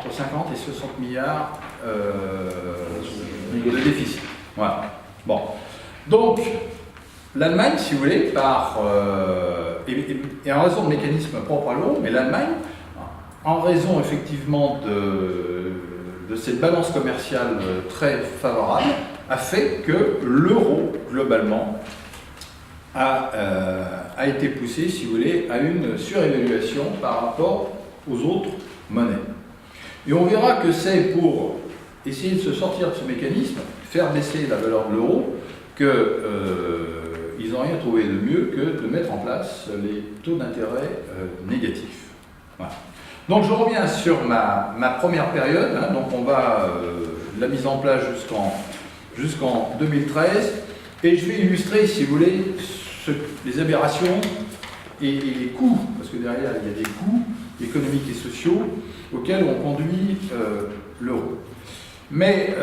entre 50 et 60 milliards de déficit. Voilà. Bon. Donc, l'Allemagne, si vous voulez, et en raison de mécanismes propres à l'euro, mais l'Allemagne, en raison effectivement de cette balance commerciale très favorable, a fait que l'euro, globalement, a été poussé, si vous voulez, à une surévaluation par rapport aux autres monnaies. Et on verra que c'est pour essayer de se sortir de ce mécanisme, faire baisser la valeur de l'euro, qu'ils n'ont rien trouvé de mieux que de mettre en place les taux d'intérêt négatifs. Voilà. Donc je reviens sur ma première période, hein, donc on va la mise en place jusqu'en 2013, et je vais illustrer, si vous voulez, les aberrations et les coûts, parce que derrière il y a des coûts économiques et sociaux auxquels on conduit l'euro. Mais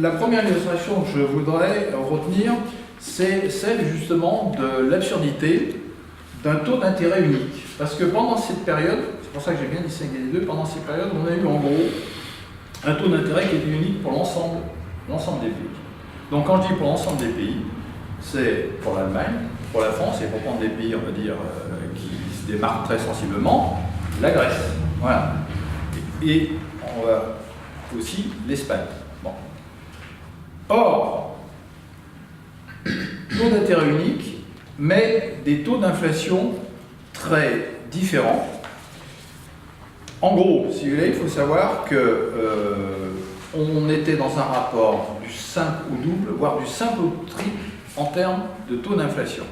la première illustration que je voudrais retenir, c'est celle justement de l'absurdité d'un taux d'intérêt unique. Parce que pendant cette période, c'est pour ça que j'ai bien distingué les deux, pendant cette période, on a eu en gros un taux d'intérêt qui était unique pour l'ensemble des pays. Donc quand je dis pour l'ensemble des pays, c'est pour l'Allemagne, pour la France, et pour prendre des pays, on va dire, qui se démarquent très sensiblement, la Grèce. Voilà. Et on va aussi l'Espagne. Bon. Or, taux d'intérêt unique, mais des taux d'inflation très différents. En gros, si vous voulez, il faut savoir que on était dans un rapport du simple au double, voire du simple au triple en termes de taux d'inflation.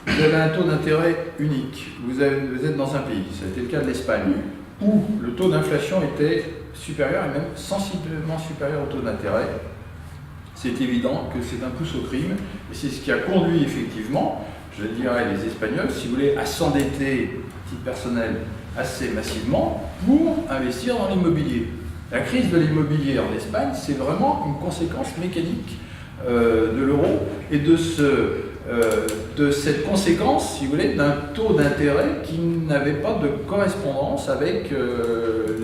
Vous avez un taux d'intérêt unique. Vous êtes dans un pays, ça a été le cas de l'Espagne, où le taux d'inflation était supérieur, et même sensiblement supérieur au taux d'intérêt. C'est évident que c'est un pouce au crime, et c'est ce qui a conduit effectivement, je dirais, les Espagnols, si vous voulez, à s'endetter, à titre personnel, assez massivement pour investir dans l'immobilier. La crise de l'immobilier en Espagne, c'est vraiment une conséquence mécanique de l'euro et de cette conséquence, si vous voulez, d'un taux d'intérêt qui n'avait pas de correspondance avec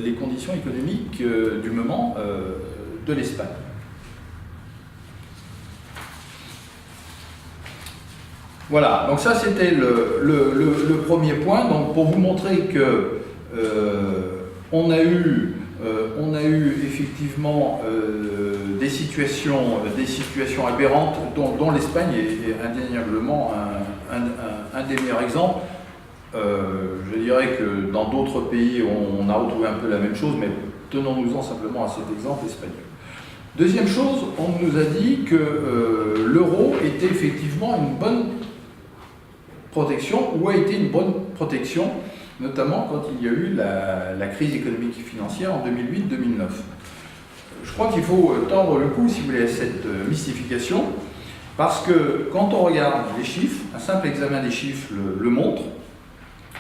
les conditions économiques du moment de l'Espagne. Voilà, donc ça c'était le premier point. Donc pour vous montrer que on a eu effectivement des situations aberrantes dont l'Espagne est indéniablement un des meilleurs exemples. Je dirais que dans d'autres pays on a retrouvé un peu la même chose, mais tenons-nous-en simplement à cet exemple espagnol. Deuxième chose, on nous a dit que l'euro était effectivement une bonne protection, ou a été une bonne protection, notamment quand il y a eu la crise économique et financière en 2008-2009. Je crois qu'il faut tordre le cou, si vous voulez, à cette mystification, parce que quand on regarde les chiffres, un simple examen des chiffres le montre,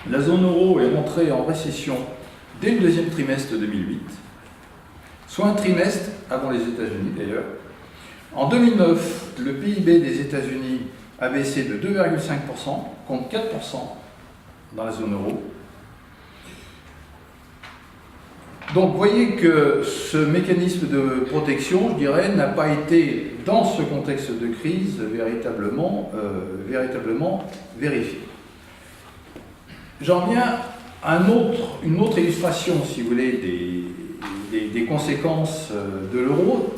la zone euro est rentrée en récession dès le deuxième trimestre 2008, soit un trimestre avant les États-Unis d'ailleurs. En 2009, le PIB des États-Unis a baissé de 2,5% contre 4% dans la zone euro. Donc vous voyez que ce mécanisme de protection, je dirais, n'a pas été, dans ce contexte de crise, véritablement vérifié. J'en viens à une autre illustration, si vous voulez, des conséquences de l'euro,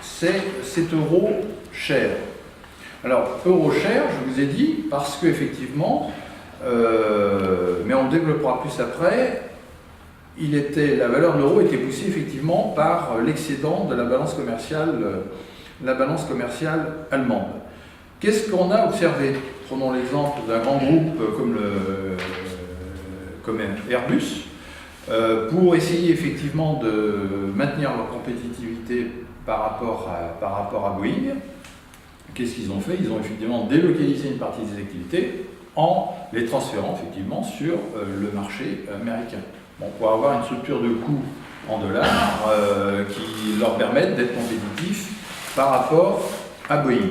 c'est cet euro cher. Alors, euro cher, je vous ai dit, parce qu'effectivement, mais on le développera plus après, la valeur de l'euro était poussée effectivement par l'excédent de la balance commerciale allemande. Qu'est-ce qu'on a observé? Prenons l'exemple d'un grand groupe comme Airbus, pour essayer effectivement de maintenir leur compétitivité par rapport à Boeing. Qu'est-ce qu'ils ont fait? Ils ont effectivement délocalisé une partie des activités en les transférant effectivement sur le marché américain. Bon, pour avoir une structure de coût en dollars qui leur permette d'être compétitifs par rapport à Boeing.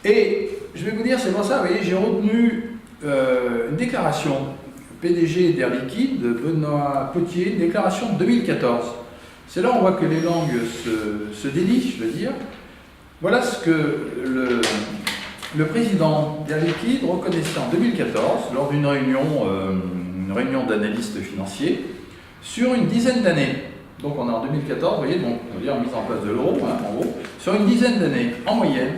Et je vais vous dire, c'est pour ça, vous voyez, j'ai retenu une déclaration PDG d'Air Liquide, Benoît Potier, une déclaration de 2014. C'est là où on voit que les langues se délient, je veux dire. Voilà ce que le président d'Air Liquide reconnaissait en 2014, lors d'une réunion d'analystes financiers, sur une dizaine d'années. Donc on est en 2014, vous voyez, donc on veut dire mise en place de l'euro, en gros. Sur une dizaine d'années, en moyenne,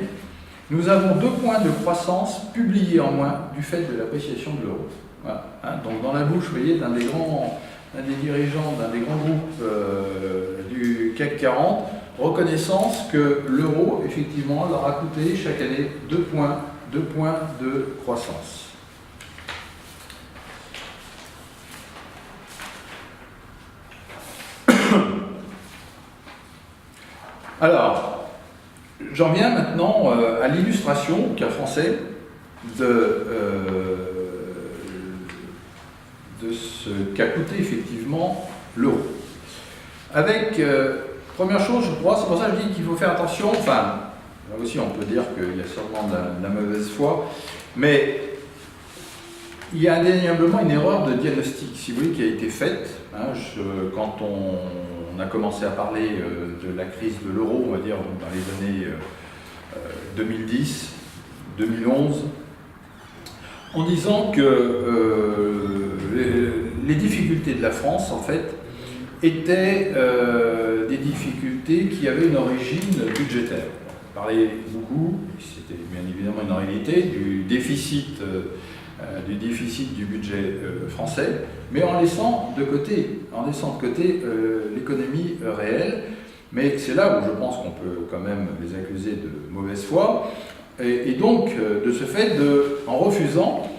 nous avons 2 points de croissance publiés en moins du fait de l'appréciation de l'euro. Voilà, donc dans la bouche, vous voyez, d'un des dirigeants d'un des grands groupes du CAC 40, reconnaissance que l'euro, effectivement, leur a coûté chaque année 2 points de croissance. Alors, j'en viens maintenant à l'illustration au cas français de ce qu'a coûté effectivement l'euro. Avec, première chose, je crois, c'est pour ça que je dis qu'il faut faire attention, enfin, là aussi on peut dire qu'il y a sûrement de la mauvaise foi, mais il y a indéniablement une erreur de diagnostic, si vous voulez, qui a été faite. Quand on a commencé à parler de la crise de l'euro, on va dire dans les années 2010, 2011, en disant que les difficultés de la France, en fait, étaient des difficultés qui avaient une origine budgétaire. On parlait beaucoup, c'était bien évidemment une réalité, du déficit du budget français, mais en laissant de côté l'économie réelle. Mais c'est là où je pense qu'on peut quand même les accuser de mauvaise foi, et donc de ce fait, en refusant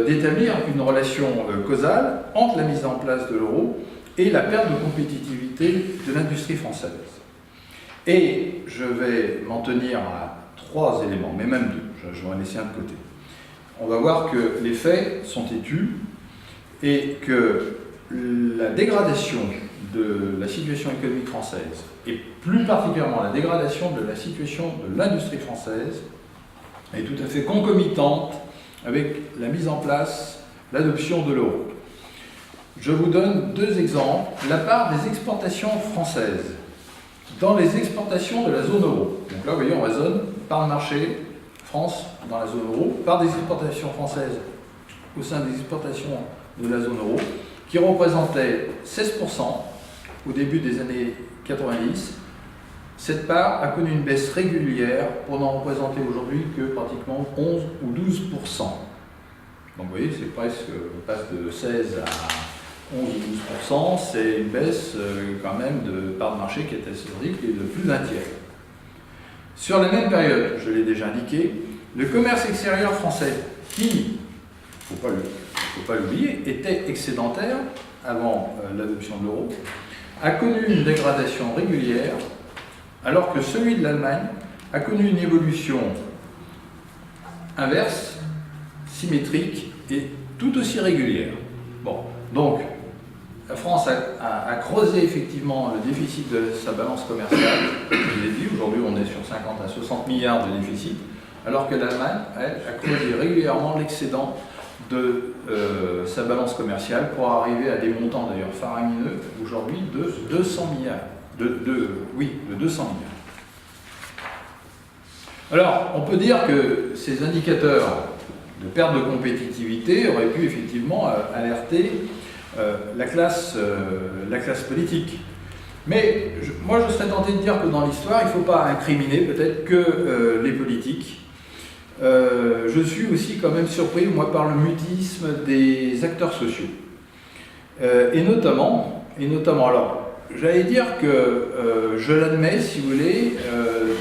d'établir une relation causale entre la mise en place de l'euro et la perte de compétitivité de l'industrie française. Et je vais m'en tenir à 3 éléments, mais même 2, je vais en laisser un de côté. On va voir que les faits sont têtus et que la dégradation de la situation économique française, et plus particulièrement la dégradation de la situation de l'industrie française, est tout à fait concomitante avec la mise en place, l'adoption de l'euro. Je vous donne 2 exemples. La part des exportations françaises dans les exportations de la zone euro. Donc là, vous voyez, on raisonne par le marché France dans la zone euro, par des exportations françaises au sein des exportations de la zone euro, qui représentaient 16% au début des années 90. Cette part a connu une baisse régulière pour n'en représenter aujourd'hui que pratiquement 11 ou 12%. Donc vous voyez, c'est presque, on passe de 16 à 11 ou 12%, c'est une baisse quand même de part de marché qui est assez historique et de plus d'1 tiers. Sur la même période, je l'ai déjà indiqué, le commerce extérieur français, qui, il ne faut pas l'oublier, était excédentaire avant l'adoption de l'euro, a connu une dégradation régulière, alors que celui de l'Allemagne a connu une évolution inverse, symétrique et tout aussi régulière. Bon, donc, la France a creusé effectivement le déficit de sa balance commerciale. Je vous l'ai dit, aujourd'hui on est sur 50 à 60 milliards de déficit, alors que l'Allemagne, elle, a creusé régulièrement l'excédent de sa balance commerciale pour arriver à des montants d'ailleurs faramineux aujourd'hui de 200 milliards. De 200 milliards. Alors, on peut dire que ces indicateurs de perte de compétitivité auraient pu effectivement alerter la classe politique. Mais moi, je serais tenté de dire que dans l'histoire, il ne faut pas incriminer peut-être que les politiques. Je suis aussi quand même surpris, moi, par le mutisme des acteurs sociaux. Et notamment, alors, j'allais dire que je l'admets, si vous voulez,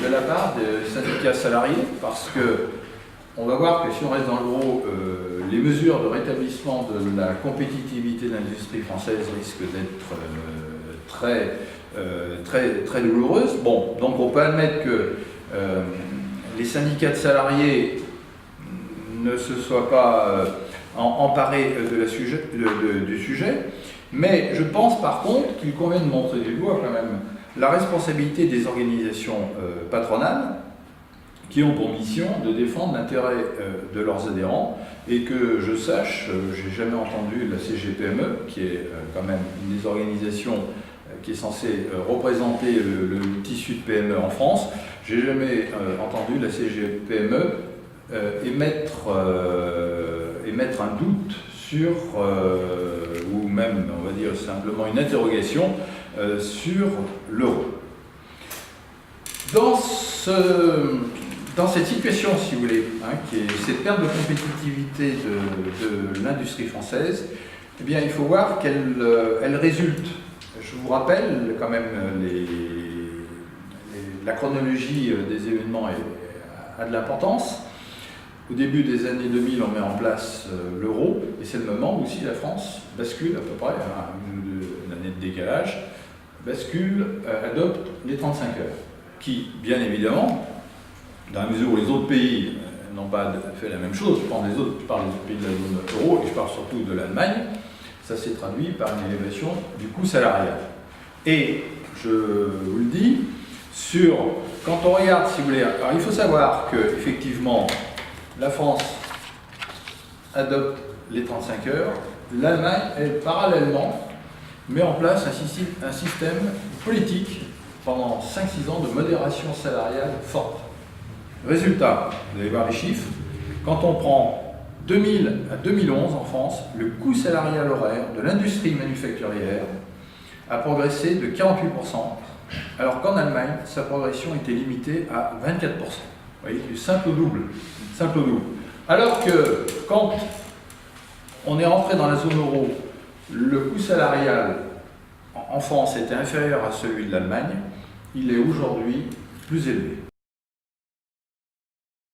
de la part des syndicats salariés, parce que on va voir que si on reste dans l'euro, les mesures de rétablissement de la compétitivité de l'industrie française risquent d'être très douloureuses. Bon, donc on peut admettre que les syndicats de salariés ne se soient pas emparés du sujet, mais je pense par contre qu'il convient de montrer du doigt quand même la responsabilité des organisations patronales qui ont pour mission de défendre l'intérêt de leurs adhérents, et que je sache, j'ai jamais entendu la CGPME, qui est quand même une des organisations qui est censée représenter le tissu de PME en France, j'ai jamais entendu la CGPME émettre un doute sur, ou même, on va dire simplement une interrogation sur l'euro. Dans cette situation, si vous voulez, qui est cette perte de compétitivité de l'industrie française, eh bien, il faut voir qu'elle résulte. Je vous rappelle quand même la chronologie des événements a de l'importance. Au début des années 2000, on met en place l'euro, et c'est le moment où aussi la France bascule à peu près, une année de décalage, adopte les 35 heures, qui, bien évidemment, dans la mesure où les autres pays n'ont pas fait la même chose, je parle des autres pays de la zone euro, et je parle surtout de l'Allemagne, ça s'est traduit par une élévation du coût salarial. Et, je vous le dis, quand on regarde, si vous voulez, alors il faut savoir qu'effectivement, la France adopte les 35 heures, l'Allemagne, elle, parallèlement, met en place un système politique pendant 5-6 ans de modération salariale forte. Résultat, vous allez voir les chiffres, quand on prend 2000 à 2011 en France, le coût salarial horaire de l'industrie manufacturière a progressé de 48%, alors qu'en Allemagne, sa progression était limitée à 24%. Vous voyez, du simple au double. Alors que quand on est rentré dans la zone euro, le coût salarial en France était inférieur à celui de l'Allemagne, il est aujourd'hui plus élevé.